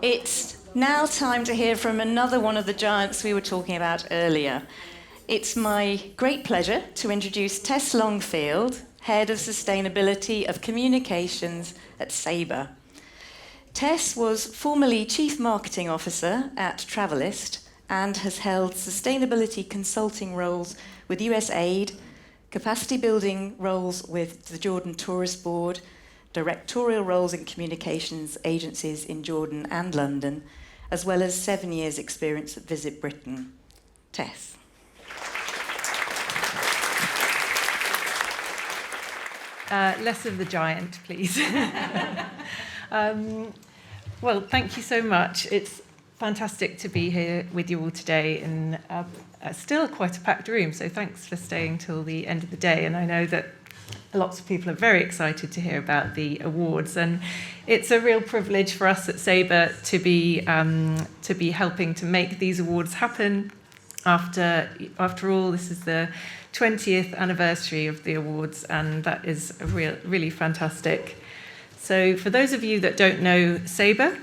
It's now time to hear from another one of the giants we were talking about earlier. It's my great pleasure to introduce Tess Longfield, Head of Sustainability of Communications at Sabre. Tess was formerly Chief Marketing Officer at Travelist and has held sustainability consulting roles with USAID, capacity building roles with the Jordan Tourist Board, directorial roles in communications agencies in Jordan and London, as well as 7 years' experience at Visit Britain. Tess. Less of the giant, please. Well, thank you so much. It's fantastic to be here with you all today in still quite a packed room, so thanks for staying till the end of the day. And I know that lots of people are very excited to hear about the awards, and it's a real privilege for us at Sabre to be helping to make these awards happen. After all, this is the 20th anniversary of the awards, and that is really fantastic. So for those of you that don't know Sabre,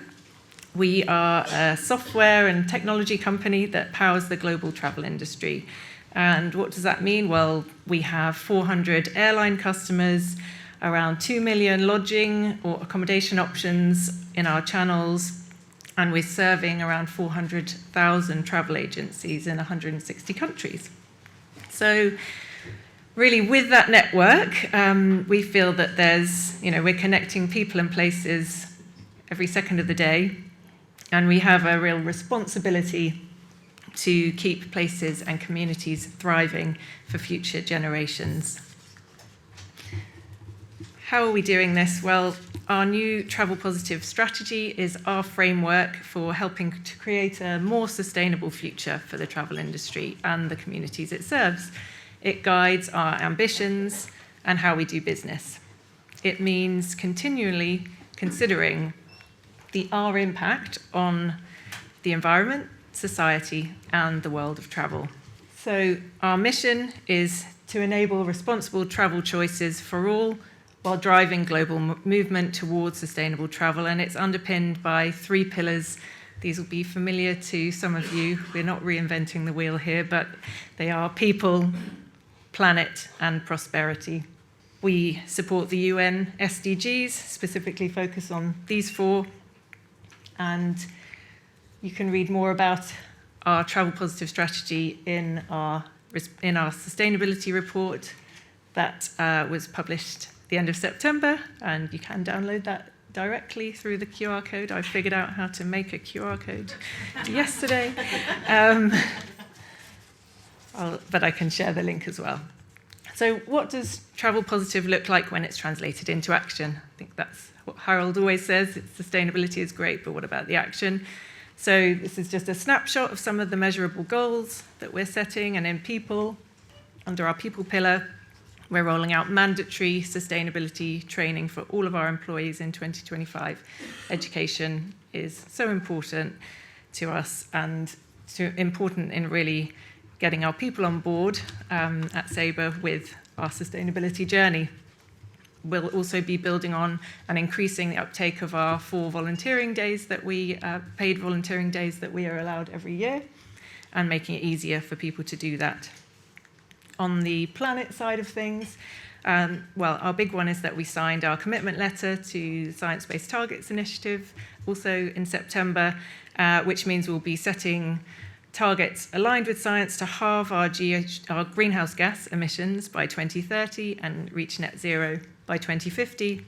we are a software and technology company that powers the global travel industry. And what does that mean? Well, we have 400 airline customers, around 2 million lodging or accommodation options in our channels, and we're serving around 400,000 travel agencies in 160 countries. So really, with that network, we feel that we're connecting people and places every second of the day, and we have a real responsibility to keep places and communities thriving for future generations. How are we doing this? Well, our new Travel Positive strategy is our framework for helping to create a more sustainable future for the travel industry and the communities it serves. It guides our ambitions and how we do business. It means continually considering our impact on the environment, society, and the world of travel. So our mission is to enable responsible travel choices for all while driving global movement towards sustainable travel, and it's underpinned by 3 pillars. These will be familiar to some of you. We're not reinventing the wheel here, but they are people, planet, and prosperity. We support the UN SDGs, specifically focus on these 4, and you can read more about our Travel Positive strategy in our sustainability report that was published at the end of September, and you can download that directly through the QR code. I figured out how to make a QR code yesterday, but I can share the link as well. So what does Travel Positive look like when it's translated into action? I think that's what Harold always says. Sustainability is great, but what about the action? So this is just a snapshot of some of the measurable goals that we're setting, and in people, under our people pillar, we're rolling out mandatory sustainability training for all of our employees in 2025. Education is so important to us and so important in really getting our people on board at Sabre with our sustainability journey. We'll also be building on and increasing the uptake of our 4 volunteering days that paid volunteering days that we are allowed every year, and making it easier for people to do that. On the planet side of things, our big one is that we signed our commitment letter to Science Based Targets Initiative also in September, which means we'll be setting targets aligned with science to halve our greenhouse gas emissions by 2030 and reach net zero by 2050.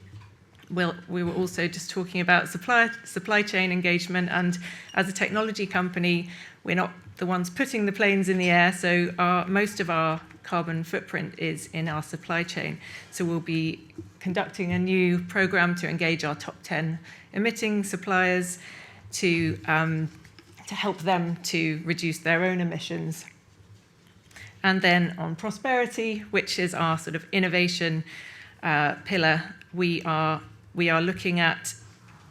We were also just talking about supply chain engagement, and as a technology company, we're not the ones putting the planes in the air, so most of our carbon footprint is in our supply chain. So we'll be conducting a new program to engage our top 10 emitting suppliers to help them to reduce their own emissions. And then on prosperity, which is our sort of innovation pillar, we are looking at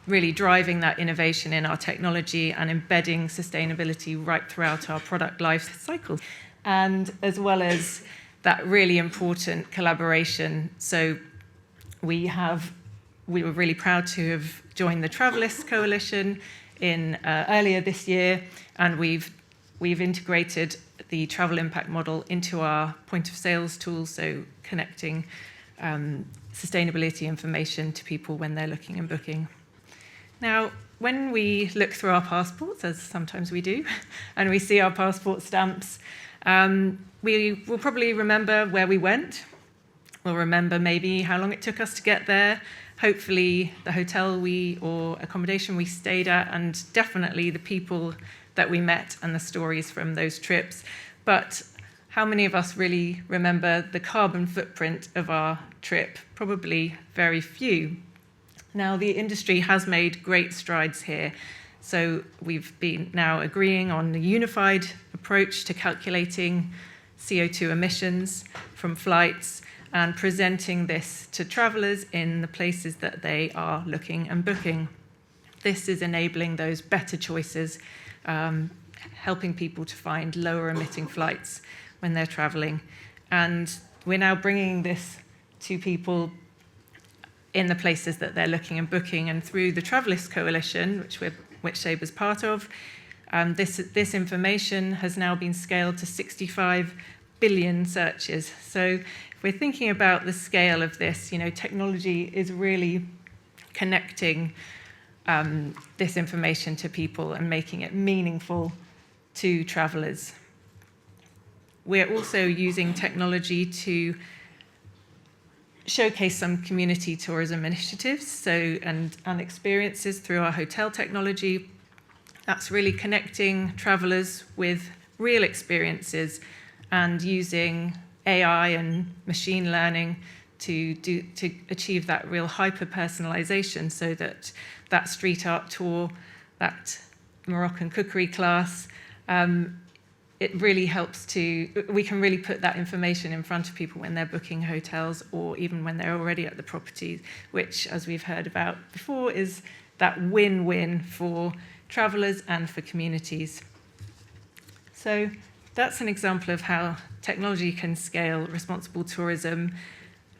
really driving that innovation in our technology and embedding sustainability right throughout our product life cycle, and as well as that really important collaboration. So we were really proud to have joined the Travelist Coalition in earlier this year, and we've integrated the travel impact model into our point of sales tool, so connecting sustainability information to people when they're looking and booking. Now, when we look through our passports, as sometimes we do, and we see our passport stamps, we will probably remember where we went. We'll remember maybe how long it took us to get there, hopefully the hotel or accommodation we stayed at, and definitely the people that we met and the stories from those trips. But how many of us really remember the carbon footprint of our trip? Probably very few. Now, the industry has made great strides here. So we've been now agreeing on a unified approach to calculating CO2 emissions from flights and presenting this to travellers in the places that they are looking and booking. This is enabling those better choices, helping people to find lower emitting flights when they're travelling. And we're now bringing this to people in the places that they're looking and booking, and through the Travellist Coalition, which Saber's part of, this information has now been scaled to 65 billion searches. So if we're thinking about the scale of this, technology is really connecting this information to people and making it meaningful to travellers. We're also using technology to showcase some community tourism initiatives and experiences through our hotel technology. That's really connecting travellers with real experiences and using AI and machine learning to achieve that real hyper-personalization, so that street art tour, that Moroccan cookery class, it really helps we can really put that information in front of people when they're booking hotels or even when they're already at the property, which, as we've heard about before, is that win-win for travellers and for communities. So that's an example of how technology can scale responsible tourism.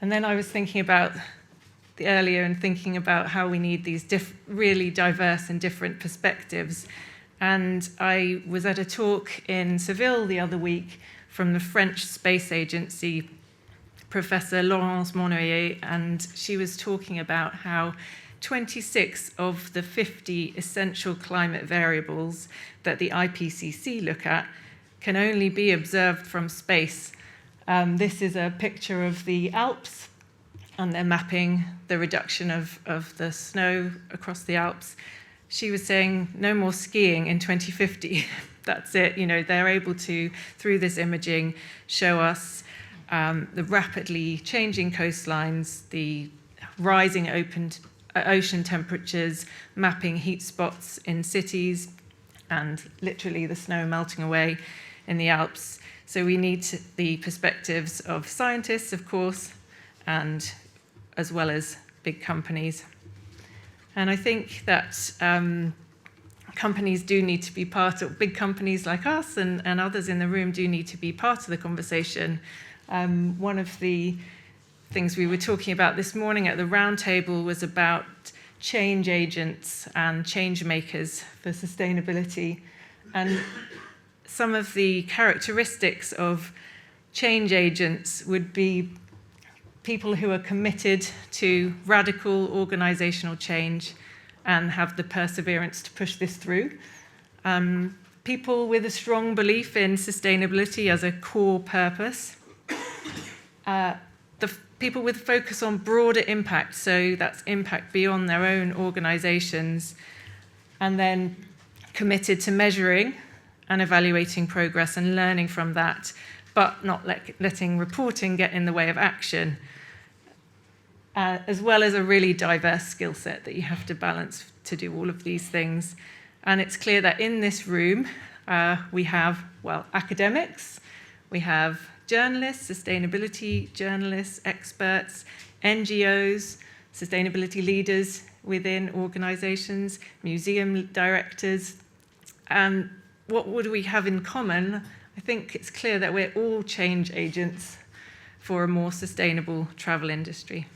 And then I was thinking about earlier and thinking about how we need these really diverse and different perspectives. And I was at a talk in Seville the other week from the French Space Agency, Professor Laurence Monnoyer, and she was talking about how 26 of the 50 essential climate variables that the IPCC look at can only be observed from space. This is a picture of the Alps, and they're mapping the reduction of the snow across the Alps. She was saying no more skiing in 2050. That's it. They're able to, through this imaging, show us the rapidly changing coastlines, the rising ocean temperatures, mapping heat spots in cities, and literally the snow melting away in the Alps. So we need the perspectives of scientists, of course, and as well as big companies. And I think that companies do need to be big companies like us and others in the room do need to be part of the conversation. One of the things we were talking about this morning at the roundtable was about change agents and change makers for sustainability. And some of the characteristics of change agents would be people who are committed to radical organizational change and have the perseverance to push this through. People with a strong belief in sustainability as a core purpose. The people with focus on broader impact, so that's impact beyond their own organizations, and then committed to measuring and evaluating progress and learning from that, but not letting reporting get in the way of action, as well as a really diverse skill set that you have to balance to do all of these things. And it's clear that in this room, we have, academics, we have journalists, sustainability journalists, experts, NGOs, sustainability leaders within organizations, museum directors. And what would we have in common? I think it's clear that we're all change agents for a more sustainable travel industry.